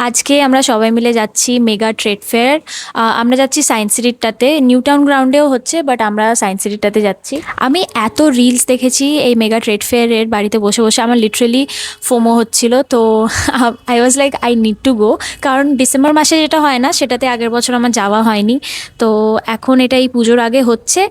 আজকে আমরা সবাই মিলে যাচ্ছি মেগা ট্রেড ফেয়ার। আমরা যাচ্ছি সায়েন্স সিটিটাতে, নিউ টাউন গ্রাউন্ডেও হচ্ছে, বাট আমরা সায়েন্স সিটিটাতে যাচ্ছি। আমি এত রিলস দেখেছি এই মেগা ট্রেড ফেয়ারের, বাড়িতে বসে বসে আমার লিটারেলি ফোমো হচ্ছিল। তো I was like I need to go, কারণ ডিসেম্বর মাসে যেটা হয় না সেটাতে আগের বছর আমার যাওয়া হয়নি। তো এখন এটা এই পুজোর আগে হচ্ছে,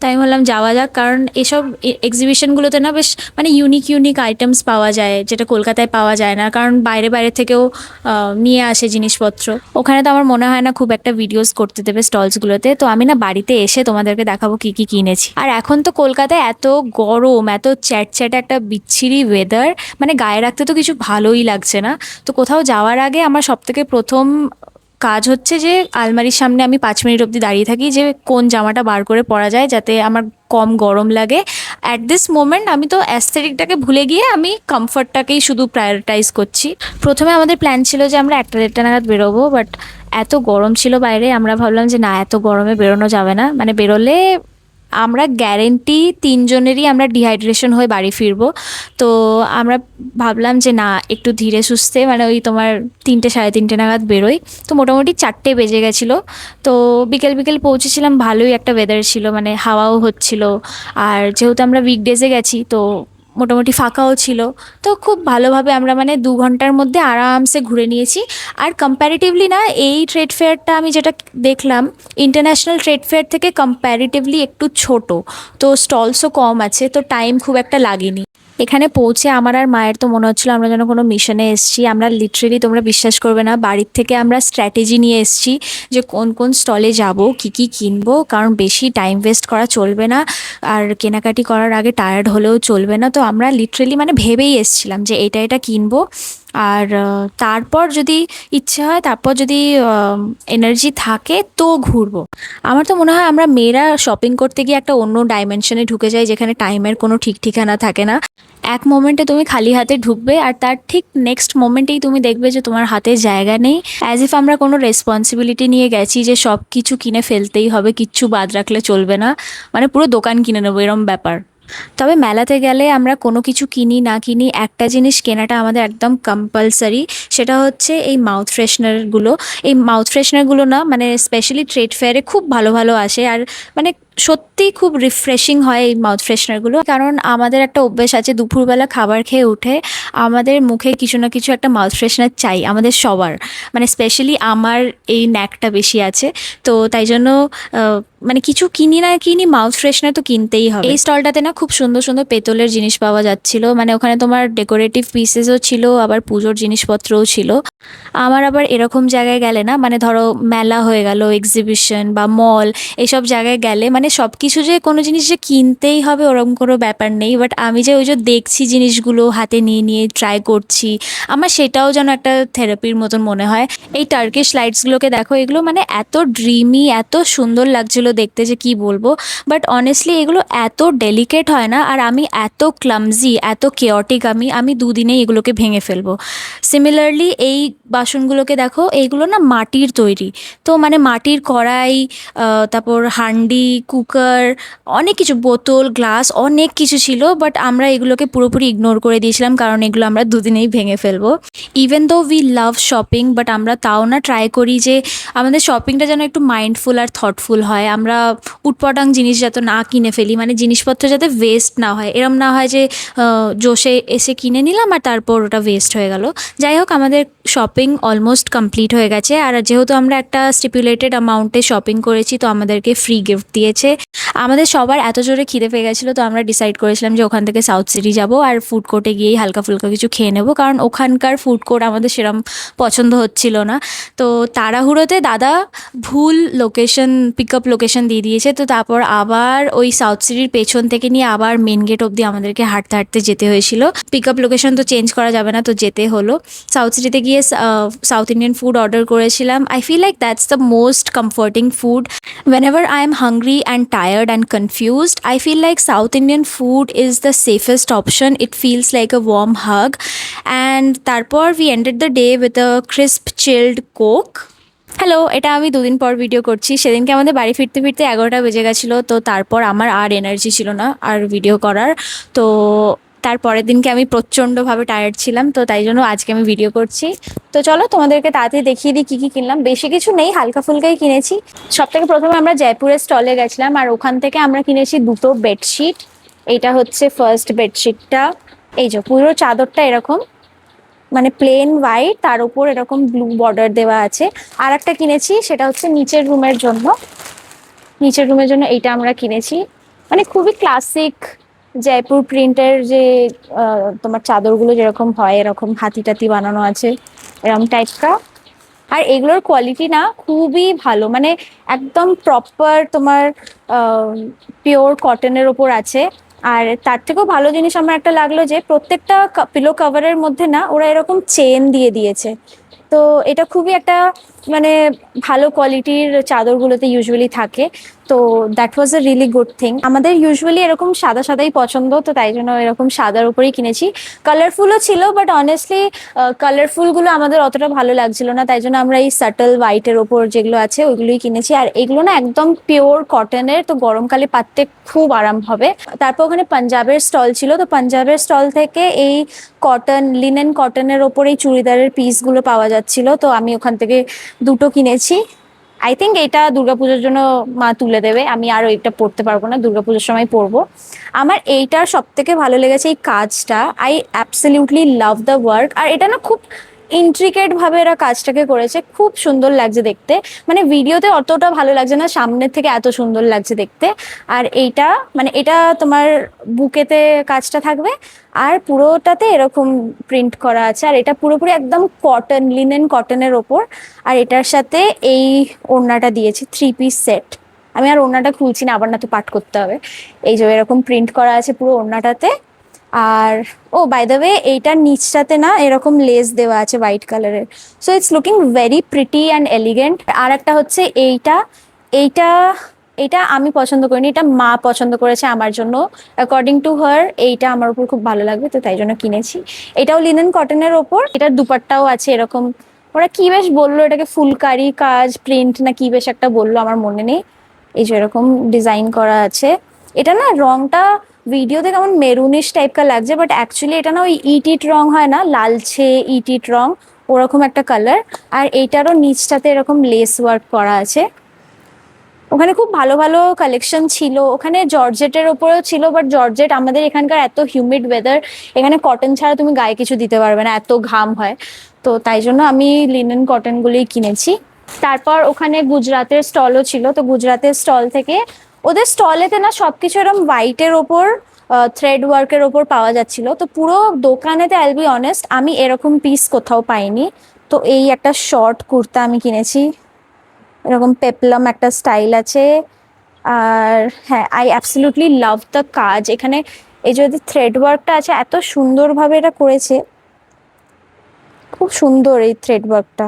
তাই আমি বললাম যাওয়া যাক। কারণ এসব এক্সিবিশনগুলোতে না বেশ মানে ইউনিক ইউনিক আইটেমস পাওয়া যায়, যেটা কলকাতায় পাওয়া যায় না, কারণ বাইরে বাইরে থেকেও নিয়ে আসে জিনিসপত্র। ওখানে তো আমার মনে হয় না খুব একটা ভিডিওস করতে দেবে স্টলসগুলোতে। তো আমি না বাড়িতে এসে তোমাদেরকে দেখাবো কি কি কিনেছি। আর এখন তো কলকাতায় এত গরম, এত চ্যাটচ্যাটে একটা বিচ্ছিরি ওয়েদার, মানে গায়ে রাখতে তো কিছু ভালোই লাগছে না। তো কোথাও যাওয়ার আগে আমার সব থেকে প্রথম কাজ হচ্ছে যে আলমারির সামনে আমি 5 মিনিট অবধি দাঁড়িয়ে থাকি যে কোন জামাটা বার করে পরা যায় যাতে আমার কম গরম লাগে। অ্যাট দিস মোমেন্ট আমি তো অ্যাস্থেটিকটাকে ভুলে গিয়ে আমি কমফর্টটাকেই শুধু প্রায়োরিটাইজ করছি। প্রথমে আমাদের প্ল্যান ছিল যে আমরা 1টা 1:30 নাগাদ বেরোবো, বাট এত গরম ছিল বাইরে, আমরা ভাবলাম যে না, এত গরমে বেরোনো যাবে না। মানে বেরোলে আমরা গ্যারেন্টি 3জনেরই আমরা ডিহাইড্রেশন হয়ে বাড়ি ফিরবো। তো আমরা ভাবলাম যে না, একটু ধীরে সুস্থে, মানে ওই তোমার 3টে 3:30 নাগাদ বেরোই। তো মোটামুটি 4টে বেজে গেছিলো। তো বিকেল বিকেল পৌঁছেছিলাম, ভালোই একটা ওয়েদার ছিল, মানে হাওয়াও হচ্ছিল। আর যেহেতু আমরা উইকডেজে গেছি তো মোটামুটি ফাঁকাও ছিল। তো খুব ভালোভাবে আমরা মানে 2 ঘন্টার মধ্যে আরামসে ঘুরে নিয়েছি। আর কম্প্যারিটিভলি না, এই ট্রেড ফেয়ারটা আমি যেটা দেখলাম ইন্টারন্যাশনাল ট্রেড ফেয়ার থেকে কম্প্যারিটিভলি একটু ছোট। তো স্টলসও কম আছে, তো টাইম খুব একটা লাগেনি। এখানে পৌঁছে আমার আর মায়ের তো মনে হচ্ছিল আমরা যেন কোনো মিশনে এসেছি। আমরা লিটারেলি, তোমরা বিশ্বাস করবে না, বাড়ির থেকে আমরা স্ট্র্যাটেজি নিয়ে এসেছি যে কোন কোন স্টলে যাব, কি কি কিনবো, কারণ বেশি টাইম ওয়েস্ট করা চলবে না। আর কেনাকাটি করার আগে টায়ার্ড হলেও চলবে না। তো আমরা লিটারেলি মানে ভেবেই এসেছিলাম যে এটা এটা কিনবো। আর তারপর যদি ইচ্ছে হয়, তারপর যদি এনার্জি থাকে তো ঘুরবো। আমার তো মনে হয় আমরা মেয়েরা শপিং করতে গিয়ে একটা অন্য ডাইমেনশনে ঢুকে যাই, যেখানে টাইমের কোনো ঠিক ঠিকানা থাকে না। এক মোমেন্টে তুমি খালি হাতে ঢুকবে আর তার ঠিক নেক্সট মোমেন্টেই তুমি দেখবে যে তোমার হাতে জায়গা নেই। অ্যাজ ইফ আমরা কোনো রেসপন্সিবিলিটি নিয়ে গেছি যে সব কিছু কিনে ফেলতেই হবে, কিচ্ছু বাদ রাখলে চলবে না, মানে পুরো দোকান কিনে নেবো এরম ব্যাপার। তবে মেলাতে গেলে আমরা কোনো কিছু কিনি না কিনি, একটা জিনিস কেনাটা আমাদের একদম কম্পালসারি, সেটা হচ্ছে এই মাউথ ফ্রেশনারগুলো। এই মাউথ ফ্রেশনারগুলো না মানে স্পেশালি ট্রেড ফেয়ারে খুব ভালো ভালো আসে। আর মানে সত্যিই খুব রিফ্রেশিং হয় এই মাউথ ফ্রেশনারগুলো। কারণ আমাদের একটা অভ্যেস আছে, দুপুরবেলা খাবার খেয়ে উঠে আমাদের মুখে কিছু না কিছু একটা মাউথ ফ্রেশনার চাই, আমাদের সবার। মানে স্পেশালি আমার এই ন্যাকটা বেশি আছে। তো তাই জন্য মানে কিছু কিনি না কিনি, মাউথ ফ্রেশনার তো কিনতেই হবে। এই স্টলটাতে না খুব সুন্দর সুন্দর পেতলের জিনিস পাওয়া যাচ্ছিল, মানে ওখানে তোমার ডেকোরেটিভ পিসেসও ছিল, আবার পুজোর জিনিসপত্রও ছিল। আমার আবার এরকম জায়গায় গেলে না, মানে ধরো মেলা হয়ে গেল, এক্সিবিশন বা মল, এইসব জায়গায় গেলে মানে সব কিছু যে কোনো জিনিস যে কিনতেই হবে ওরকম কোনো ব্যাপার নেই। বাট আমি যে ওই যে দেখছি জিনিসগুলো হাতে নিয়ে নিয়ে ট্রাই করছি, আমার সেটাও যেন একটা থেরাপির মতন মনে হয়। এই টার্কিশ লাইটসগুলোকে দেখো, এগুলো মানে এত ড্রিমি, এত সুন্দর লাগছিল দেখতে যে কি বলবো। বাট অনেস্টলি এগুলো এত ডেলিকেট হয় না, আর আমি এত ক্লামজি, এত কেয়টিক, আমি দুদিনেই এগুলোকে ভেঙে ফেলবো। সিমিলারলি এই বাসনগুলোকে দেখো, এইগুলো না মাটির তৈরি। তো মানে মাটির কড়াই, তারপর হান্ডি, কুকার, অনেক কিছু, বোতল, গ্লাস, অনেক কিছু ছিল। বাট আমরা এগুলোকে পুরোপুরি ইগনোর করে দিয়েছিলাম, কারণ এগুলো আমরা দুদিনেই ভেঙে ফেলবো। Even though we love shopping, but আমরা তাও না ট্রাই করি যে আমাদের শপিংটা যেন একটু মাইন্ডফুল আর থটফুল হয়। আমরা উটপটাং জিনিস যাতে না কিনে ফেলি, মানে জিনিসপত্র যাতে ওয়েস্ট না হয়, এরম না হয় যে জোশে এসে কিনে নিলাম আর তারপর ওটা ওয়েস্ট হয়ে গেল। যাই হোক, আমাদের শপিং অলমোস্ট কমপ্লিট হয়ে গেছে। আর যেহেতু আমরা একটা স্টিপুলেটেড অ্যামাউন্টে শপিং করেছি, তো আমাদেরকে ফ্রি গিফট দিয়েছে। আমাদের সবার এত জোরে খিদে পেয়ে গেছিলো, তো আমরা ডিসাইড করেছিলাম যে ওখান থেকে সাউথ সিটি যাব আর ফুড কোর্টে গিয়েই হালকা ফুলকা কিছু খেয়ে নেবো, কারণ ওখানকার ফুড কোর্ট আমাদের সেরম পছন্দ হচ্ছিল না। তো তাড়াহুড়োতে দাদা ভুল লোকেশন, পিক আপ লোকেশন দিয়ে দিয়েছে। তো তারপর আবার ওই সাউথ সিটির পেছন থেকে নিয়ে আবার মেন গেট অবধি আমাদেরকে হাঁটতে হাঁটতে যেতে হয়েছিল। পিক আপ লোকেশন তো চেঞ্জ করা যাবে না, তো যেতে হলো। সাউথ সিটিতে গিয়ে সাউথ ইন্ডিয়ান ফুড অর্ডার করেছিলাম। I feel like that's the most comforting food. Whenever I am hungry and tired and confused, I feel like South Indian food is the safest option. It feels like a warm hug. And তারপর we ended the day with a crisp chilled Coke. Hello, এটা আমি 2 দিন পর video করছি। সেদিনকে আমাদের বাড়ি ফিরতে ফিরতে 11টা বেজে গেছিলো। তো তারপর আমার আর এনার্জি ছিল না আর ভিডিও করার। তো তার পরের দিনকে আমি প্রচণ্ডভাবে টায়ার্ড ছিলাম, তো তাই জন্য আজকে আমি ভিডিও করছি। তো চলো তোমাদেরকে তাড়াতাড়ি দেখিয়ে দিই কী কী কিনলাম। বেশি কিছু নেই, হালকা ফুলকাই কিনেছি। সব থেকে প্রথমে আমরা জয়পুরের স্টলে গেছিলাম, আর ওখান থেকে আমরা কিনেছি দুটো বেডশিট। এইটা হচ্ছে ফার্স্ট বেডশিটটা, এই যে পুরো চাদরটা এরকম মানে প্লেন হোয়াইট, তার উপর এরকম ব্লু বর্ডার দেওয়া আছে। আর একটা কিনেছি, সেটা হচ্ছে নিচের রুমের জন্য। নিচের রুমের জন্য এইটা আমরা কিনেছি, মানে খুবই ক্লাসিক জয়পুর প্রিন্টের যে তোমার চাদরগুলো যেরকম হয়, এরকম হাতি টাতি বানানো আছে এরকম টাইপটা। আর এগুলোর কোয়ালিটি না খুবই ভালো, মানে একদম প্রপার তোমার পিওর কটনের ওপর আছে। আর তার থেকেও ভালো জিনিস আমার একটা লাগলো যে প্রত্যেকটা পিলো কভারের মধ্যে না ওরা এরকম চেন দিয়ে দিয়েছে। তো এটা খুবই একটা মানে ভালো কোয়ালিটির চাদরগুলোতে ইউজুয়ালি থাকে। তো that was a really good thing. আমাদের ইউজুয়ালি এরকম সাদা সাদাই পছন্দ, তো তাই জন্য এরকম সাদার উপরেই কিনেছি। কালারফুলও ছিল, বাট অনেস্টলি কালারফুলগুলো আমাদের অতটা ভালো লাগছিল না, তাই জন্য আমরা এই সাটল হোয়াইটের ওপর যেগুলো আছে ওইগুলোই কিনেছি। আর এগুলো না একদম পিওর কটনের, তো গরমকালে পাততে খুব আরাম হবে। তারপর ওখানে পাঞ্জাবের স্টল ছিল, তো পাঞ্জাবের স্টল থেকে এই কটন লিনেন কটনের ওপর এই চুড়িদারের পিসগুলো পাওয়া যাচ্ছিল, তো আমি ওখান থেকে দুটো কিনেছি। আই থিঙ্ক এটা দুর্গাপুজোর জন্য মা তুলে দেবে, আমি আর এটা পরতে পারবো না, দুর্গাপুজোর সময় পরবো। আমার এইটার সব থেকে ভালো লেগেছে এই কাজটা। I absolutely love the work. আর এটা না খুব ইন্ট্রিকেট ভাবে এরা কাজটাকে করেছে, খুব সুন্দর লাগছে দেখতে। মানে ভিডিওতে অতটা ভালো লাগছে না, সামনের থেকে এত সুন্দর লাগছে দেখতে। আর এইটা মানে এটা তোমার বুকেতে কাজটা থাকবে, আর পুরোটাতে এরকম প্রিন্ট করা আছে। আর এটা পুরোপুরি একদম কটন, লিনেন কটনের ওপর। আর এটার সাথে এই ওড়নাটা দিয়েছি, 3 পিস সেট। আমি আর ওড়নাটা খুলছি না, আবার না তো পাট করতে হবে। এই যে এরকম প্রিন্ট করা আছে পুরো ওড়নাটাতে। আর ও বাই দ্য ওয়ে, এইটার নিচটাতে না এরকম লেস দেওয়া আছে হোয়াইট কালারের, so it's looking very pretty and elegant. আর একটা হচ্ছে এইটা, এইটা এটা আমি পছন্দ করিনি, এটা মা পছন্দ করেছে আমার জন্য। অ্যাকর্ডিং টু হার এইটা আমার উপর খুব ভালো লাগবে, তো তাই জন্য কিনেছি। এটাও লিনেন কটনের ওপর, এটার দুপাট্টাও আছে এরকম। ওরা কি বেশ বললো, এটাকে ফুলকারি কাজ প্রিন্ট না কি বেশ একটা বললো, আমার মনে নেই। এই যে এরকম ডিজাইন করা আছে। এটা না রংটা ভিডিওতে কেমন মেরুনিশ টাইপকার লাগছে, বাট অ্যাকচুয়ালি এটা না ওই ইটিট রং হয় না, লালচে ইটিট রং, ওরকম একটা কালার। আর এইটারও নিচটাতে এরকম লেস ওয়ার্ক করা আছে। ওখানে খুব ভালো ভালো কালেকশন ছিল, ওখানে জর্জেটের ওপরেও ছিল, বাট জর্জেট আমাদের এখানকার এত হিউমিড ওয়েদার, এখানে কটন ছাড়া তুমি গায়ে কিছু দিতে পারবে না, এত ঘাম হয়। তো তাই জন্য আমি লিনেন কটনগুলোই কিনেছি। তারপর ওখানে গুজরাটের স্টলও ছিল, তো গুজরাটের স্টল থেকে ওদের স্টলেতে না সবকিছু এরকম হোয়াইটের ওপর থ্রেড ওয়ার্কের ওপর পাওয়া যাচ্ছিল। তো পুরো দোকানেতে আইল বি অনেস্ট আমি এরকম পিস কোথাও পাইনি। তো এই একটা শর্ট কুর্তা আমি কিনেছি, এরকম পেপলাম একটা স্টাইল আছে। আর হ্যাঁ, আই অ্যাবসলিউটলি লাভ দ্য কাজ এখানে। এই যদি থ্রেড ওয়ার্কটা আছে, এত সুন্দরভাবে এটা করেছে, খুব সুন্দর এই থ্রেড ওয়ার্কটা।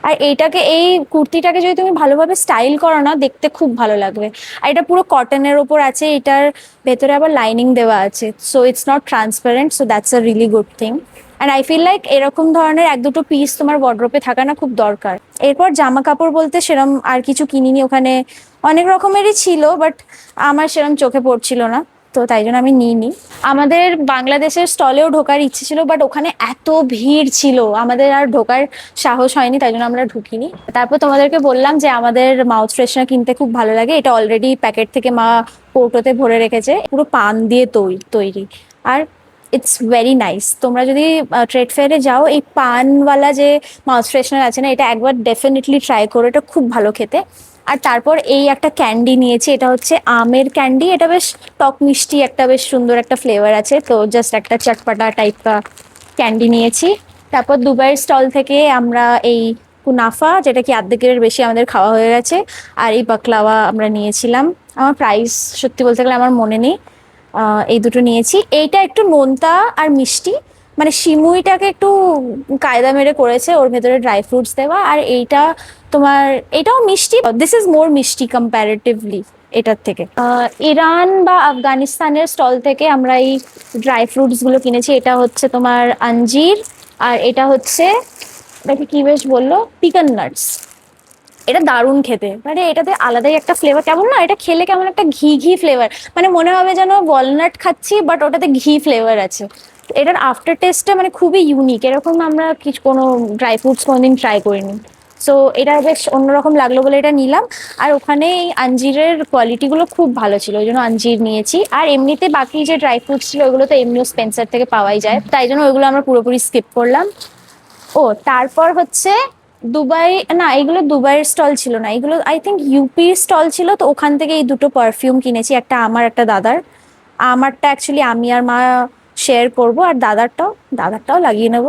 আর এইটাকে, এই কুর্তিটাকে যদি তুমি ভালোভাবে স্টাইল করো না, দেখতে খুব ভালো লাগবে। আর এটা পুরো কটনের ওপর আছে, এটার ভেতরে আবার লাইনিং দেওয়া আছে, so it's not transparent, so that's a really good thing. And I feel like এরকম ধরনের এক দুটো পিস তোমার ওয়ার্ড্রোবে থাকা না খুব দরকার। এরপর জামা কাপড় বলতে সেরম আর কিছু কিনিনি, ওখানে অনেক রকমেরই ছিল, বাট আমার সেরম চোখে পড়ছিল না, তো তাই জন্য আমি নিইনি। আমাদের বাংলাদেশের স্টলেও ঢোকার ইচ্ছে ছিল, বাট ওখানে এত ভিড় ছিল আমাদের আর ঢোকার সাহস হয়নি, তাই জন্য আমরা ঢুকিনি। তারপর তোমাদেরকে বললাম যে আমাদের মাউথ ফ্রেশনার কিনতে খুব ভালো লাগে, এটা অলরেডি প্যাকেট থেকে মা কৌটোতে ভরে রেখেছে, পুরো পান দিয়ে তৈরি। আর ইটস ভেরি নাইস। তোমরা যদি ট্রেড ফেয়ারে যাও, এই পানওয়ালা যে মাউথ ফ্রেশনার আছে না, এটা একবার ডেফিনেটলি ট্রাই করো, এটা খুব ভালো খেতে। আর তারপর এই একটা ক্যান্ডি নিয়েছি, এটা হচ্ছে আমের ক্যান্ডি, এটা বেশ টক মিষ্টি একটা, বেশ সুন্দর একটা ফ্লেভার আছে, তো জাস্ট একটা চটপাটা টাইপ ক্যান্ডি নিয়েছি। তারপর দুবাইয়ের স্টল থেকে আমরা এই কুনাফা, যেটা কি অর্ধেকের বেশি আমাদের খাওয়া হয়ে গেছে, আর এই বাকলাওয়া আমরা নিয়েছিলাম। আমার প্রাইস সত্যি বলতে গেলে আমার মনে নেই। এই দুটো নিয়েছি। এইটা একটু নোনতা আর মিষ্টি, মানে সিমুইটাকে একটু কায়দা মেরে করেছে, ওর ভেতরে ড্রাই ফ্রুটস দেওয়া। আর এইটা তোমার, এটাও মিষ্টি, দিস ইজ মোর মিষ্টি কম্প্যারেটিভলি এটার থেকে। ইরান বা আফগানিস্তানের স্টল থেকে আমরা এই ড্রাই ফ্রুটস গুলো কিনেছি। এটা হচ্ছে তোমার আঞ্জির, আর এটা হচ্ছে, এটাকে কি বেশ বললো, পিকান নাটস। এটা দারুণ খেতে, মানে এটাতে আলাদাই একটা ফ্লেভার, কেমন না এটা খেলে কেমন একটা ঘি ঘি ফ্লেভার, মানে মনে হবে যেন ওয়ালনাট খাচ্ছি বাট ওটাতে ঘি ফ্লেভার আছে। এটার আফটার টেস্টটা মানে খুবই ইউনিক, এরকম আমরা কিছু কোনো ড্রাই ফ্রুটস কোনোদিন ট্রাই করিনি। সো এটা বেশ অন্যরকম লাগলো বলে এটা নিলাম। আর ওখানে এই আঞ্জিরের কোয়ালিটিগুলো খুব ভালো ছিল, ওই জন্য আঞ্জির নিয়েছি। আর এমনিতে বাকি যে ড্রাই ফ্রুটস ছিল ওগুলো তো এমনিও স্পেন্সার থেকে পাওয়াই যায়, তাই জন্য ওইগুলো আমরা পুরোপুরি স্কিপ করলাম। ও তারপর হচ্ছে দুবাই, না এগুলো দুবাইয়ের স্টল ছিল না, এগুলো আই থিঙ্ক ইউপির স্টল ছিল। তো ওখান থেকে এই দুটো পারফিউম কিনেছি, একটা আমার একটা দাদার। আমারটা অ্যাকচুয়ালি আমি আর মা শেয়ার করব, আর দাদারটাও দাদারটাও লাগিয়ে নেব।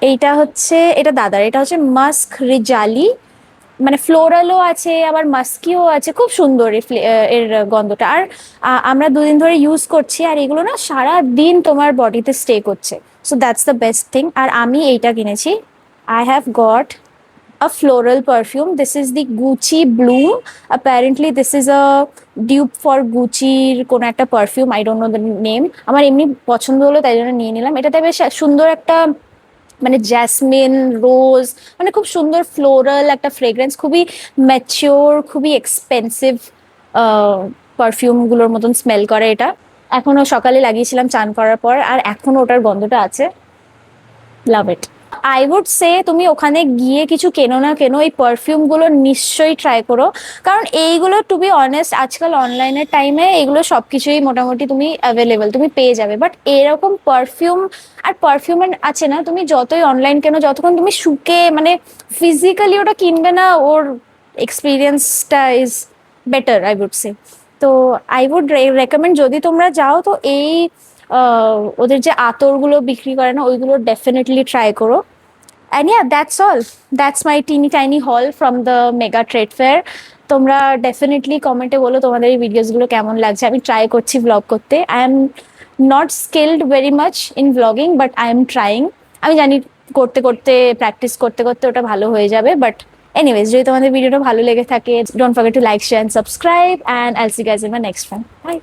এইটা হচ্ছে, এটা দাদার, এটা হচ্ছে মাস্ক রিজালি, মানে ফ্লোরালও আছে আবার মাস্কিও আছে, খুব সুন্দর এর গন্ধটা। আর আমরা দুদিন ধরে ইউজ করছি, আর এগুলো না সারা দিন তোমার বডিতে স্টে করছে। So that's the best thing. আর আমি এইটা কিনেছি, I have got a floral perfume. This is the Gucci Bloom. Apparently this is a dupe for Gucciর কোনো একটা perfume, I don't know the name. আমার এমনি পছন্দ হলো তাই জন্য নিয়ে নিলাম। এটাতে বেশ সুন্দর একটা মানে জ্যাসমিন রোজ, মানে খুব সুন্দর ফ্লোরাল একটা ফ্রেগ্রেন্স, খুবই ম্যাচিওর, খুবই এক্সপেন্সিভ পারফিউম গুলোর মতন স্মেল করে এটা। এখনো সকালে লাগিয়েছিলাম চান করার পর, আর এখনো ওটার গন্ধটা আছে। লাভ ইট। আই উড সে তুমি ওখানে গিয়ে কিছু কেনো না কেনো, এই পারফিউম গুলো নিশ্চয়ই ট্রাই করো। কারণ এইগুলো টু বি অনেস্ট আজকাল অনলাইনের টাইমে এগুলো সবকিছুই মোটামুটি তুমি অ্যাভেলেবেল, তুমি পেয়ে যাবে। বাট এরকম পারফিউম, আর পারফিউমের আছে না, তুমি যতই অনলাইন কেনো, যতক্ষণ তুমি শুকে মানে ফিজিক্যালি ওটা কিনবে না, ওর এক্সপিরিয়েন্সটা is better I would say. তো আই উড রেকমেন্ড, যদি তোমরা যাও তো এই ওদের যে আতরগুলো বিক্রি করে না ওইগুলো ডেফিনেটলি ট্রাই করো। And yeah that's all, that's my teeny tiny haul from the mega trade fair. তোমরা ডেফিনেটলি কমেন্টে বলো তোমাদের এই ভিডিওসগুলো কেমন লাগছে। আমি ট্রাই করছি ব্লগ করতে, I am not skilled very much in blogging but I am trying. আমি জানি করতে করতে প্র্যাকটিস করতে করতে ওটা ভালো হয়ে যাবে। বাট এনিওয়েজ, যদি তোমাদের ভিডিওটা ভালো লেগে থাকে, don't forget to like, share and subscribe, and I'll see you guys in my next one. By.